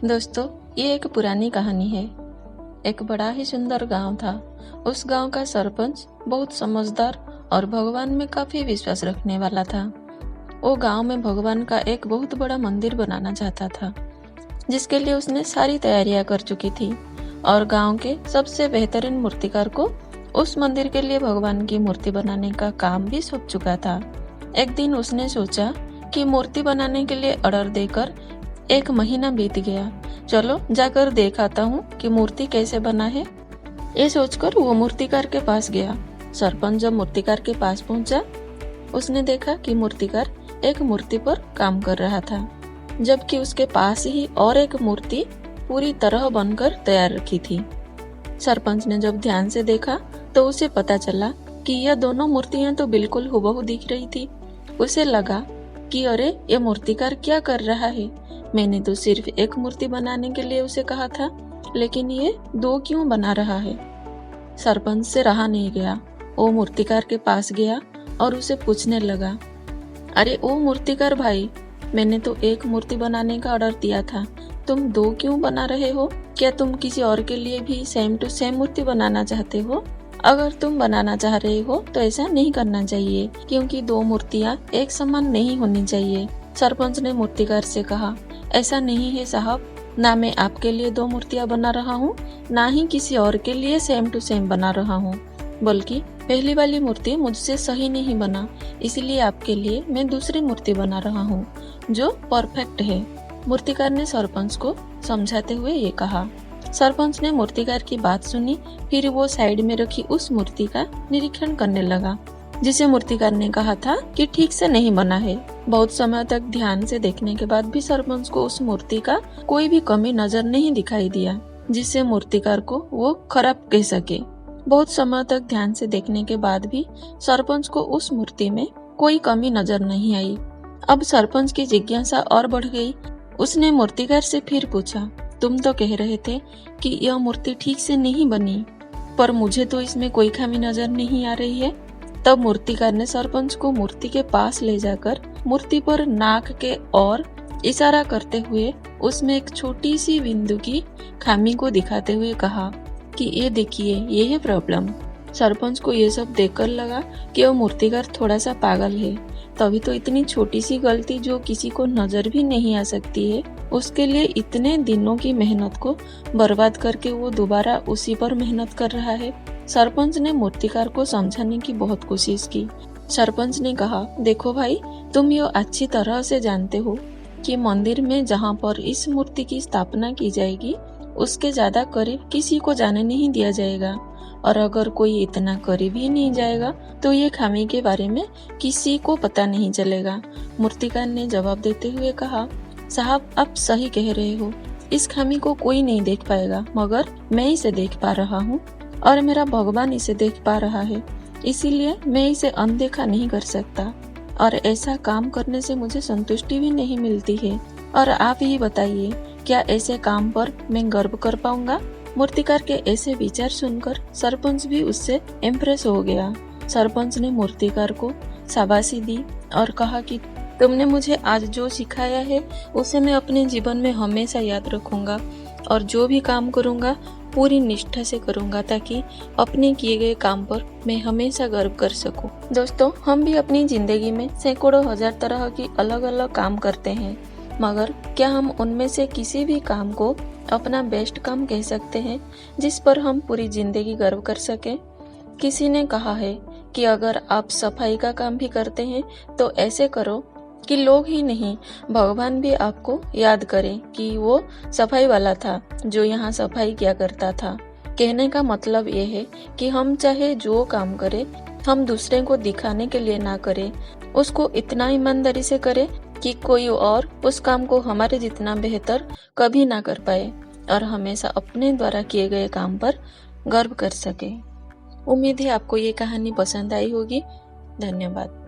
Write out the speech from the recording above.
दोस्तों, ये एक पुरानी कहानी है। एक बड़ा ही सुंदर गांव था। उस गांव का सरपंच बहुत समझदार और भगवान में काफी विश्वास रखने वाला था। वो गांव में भगवान का एक बहुत बड़ा मंदिर बनाना चाहता था, जिसके लिए उसने सारी तैयारियां कर चुकी थी और गांव के सबसे बेहतरीन मूर्तिकार को उस मंदिर के लिए भगवान की मूर्ति बनाने का काम भी सौंप चुका था। एक दिन उसने सोचा कि मूर्ति बनाने के लिए ऑर्डर देकर 1 महीना बीत गया। चलो जाकर देख आता हूँ कि मूर्ति कैसे बना है। ये सोचकर वो मूर्तिकार के पास गया। सरपंच जब मूर्तिकार के पास पहुंचा, उसने देखा कि मूर्तिकार एक मूर्ति पर काम कर रहा था, जबकि उसके पास ही और एक मूर्ति पूरी तरह बनकर तैयार रखी थी। सरपंच ने जब ध्यान से देखा तो उसे पता चला कि यह दोनों मूर्तियां तो बिल्कुल हुबहू दिख रही थी। उसे लगा कि अरे, ये मूर्तिकार क्या कर रहा है। मैंने तो सिर्फ एक मूर्ति बनाने के लिए उसे कहा था, लेकिन ये 2 क्यों बना रहा है। सरपंच से रहा नहीं गया। वो मूर्तिकार के पास गया और उसे पूछने लगा, अरे ओ मूर्तिकार भाई, मैंने तो एक मूर्ति बनाने का ऑर्डर दिया था, तुम 2 क्यों बना रहे हो। क्या तुम किसी और के लिए भी सेम टू सेम मूर्ति बनाना चाहते हो? अगर तुम बनाना चाह रहे हो तो ऐसा नहीं करना चाहिए, क्योंकि 2 मूर्तियाँ एक समान नहीं होनी चाहिए। सरपंच ने मूर्तिकार से कहा, ऐसा नहीं है साहब, ना मैं आपके लिए 2 मूर्तियाँ बना रहा हूँ, ना ही किसी और के लिए सेम टू सेम बना रहा हूँ, बल्कि पहली वाली मूर्ति मुझसे सही नहीं बना, इसलिए आपके लिए मैं दूसरी मूर्ति बना रहा हूँ जो परफेक्ट है। मूर्तिकार ने सरपंच को समझाते हुए ये कहा। सरपंच ने मूर्तिकार की बात सुनी, फिर वो साइड में रखी उस मूर्ति का निरीक्षण करने लगा, जिसे मूर्तिकार ने कहा था कि ठीक से नहीं बना है। बहुत समय तक ध्यान से देखने के बाद भी सरपंच को उस मूर्ति का कोई भी कमी नजर नहीं दिखाई दिया, जिससे मूर्तिकार को वो खराब कह सके। बहुत समय तक ध्यान से देखने के बाद भी सरपंच को उस मूर्ति में कोई कमी नजर नहीं आई। अब सरपंच की जिज्ञासा और बढ़ गई। उसने मूर्तिकार से फिर पूछा, तुम तो कह रहे थे कि यह मूर्ति ठीक से नहीं बनी, पर मुझे तो इसमें कोई खामी नजर नहीं आ रही है। तब मूर्तिकार ने सरपंच को मूर्ति के पास ले जाकर मूर्ति पर नाक के ओर इशारा करते हुए उसमें एक छोटी सी बिंदु की खामी को दिखाते हुए कहा कि ये देखिए, ये है प्रॉब्लम। सरपंच को ये सब देखकर लगा कि वह मूर्तिकार थोड़ा सा पागल है। तभी तो इतनी छोटी सी गलती जो किसी को नजर भी नहीं आ सकती है, उसके लिए इतने दिनों की मेहनत को बर्बाद करके वो दोबारा उसी पर मेहनत कर रहा है। सरपंच ने मूर्तिकार को समझाने की बहुत कोशिश की। सरपंच ने कहा, देखो भाई, तुम ये अच्छी तरह से जानते हो कि मंदिर में जहाँ पर इस मूर्ति की स्थापना की जाएगी, उसके ज्यादा करीब किसी को जाने नहीं दिया जाएगा, और अगर कोई इतना करीब ही नहीं जाएगा तो ये खामी के बारे में किसी को पता नहीं चलेगा। मूर्तिकार ने जवाब देते हुए कहा, साहब आप सही कह रहे हो, इस खामी को कोई नहीं देख पाएगा, मगर मैं इसे देख पा रहा हूँ और मेरा भगवान इसे देख पा रहा है, इसीलिए मैं इसे अनदेखा नहीं कर सकता, और ऐसा काम करने से मुझे संतुष्टि भी नहीं मिलती है। और आप ही बताइए, क्या ऐसे काम पर मैं गर्व कर पाऊंगा? मूर्तिकार के ऐसे विचार सुनकर सरपंच भी उससे इम्प्रेस हो गया। सरपंच ने मूर्तिकार को शाबाशी दी और कहा कि तुमने मुझे आज जो सिखाया है उसे मैं अपने जीवन में हमेशा याद रखूंगा, और जो भी काम करूंगा पूरी निष्ठा से करूंगा, ताकि अपने किए गए काम पर मैं हमेशा गर्व कर सकूं। दोस्तों, हम भी अपनी जिंदगी में सैकड़ों हजार तरह की अलग अलग काम करते हैं, मगर क्या हम उनमें से किसी भी काम को अपना बेस्ट काम कह सकते हैं, जिस पर हम पूरी जिंदगी गर्व कर सके? किसी ने कहा है कि अगर आप सफाई का काम भी करते हैं तो ऐसे करो कि लोग ही नहीं, भगवान भी आपको याद करें कि वो सफाई वाला था जो यहाँ सफाई किया करता था। कहने का मतलब ये है कि हम चाहे जो काम करें, हम दूसरे को दिखाने के लिए ना करें, उसको इतना ईमानदारी से करें कि कोई और उस काम को हमारे जितना बेहतर कभी ना कर पाए, और हमेशा अपने द्वारा किए गए काम पर गर्व कर सके। उम्मीद है आपको ये कहानी पसंद आई होगी। धन्यवाद।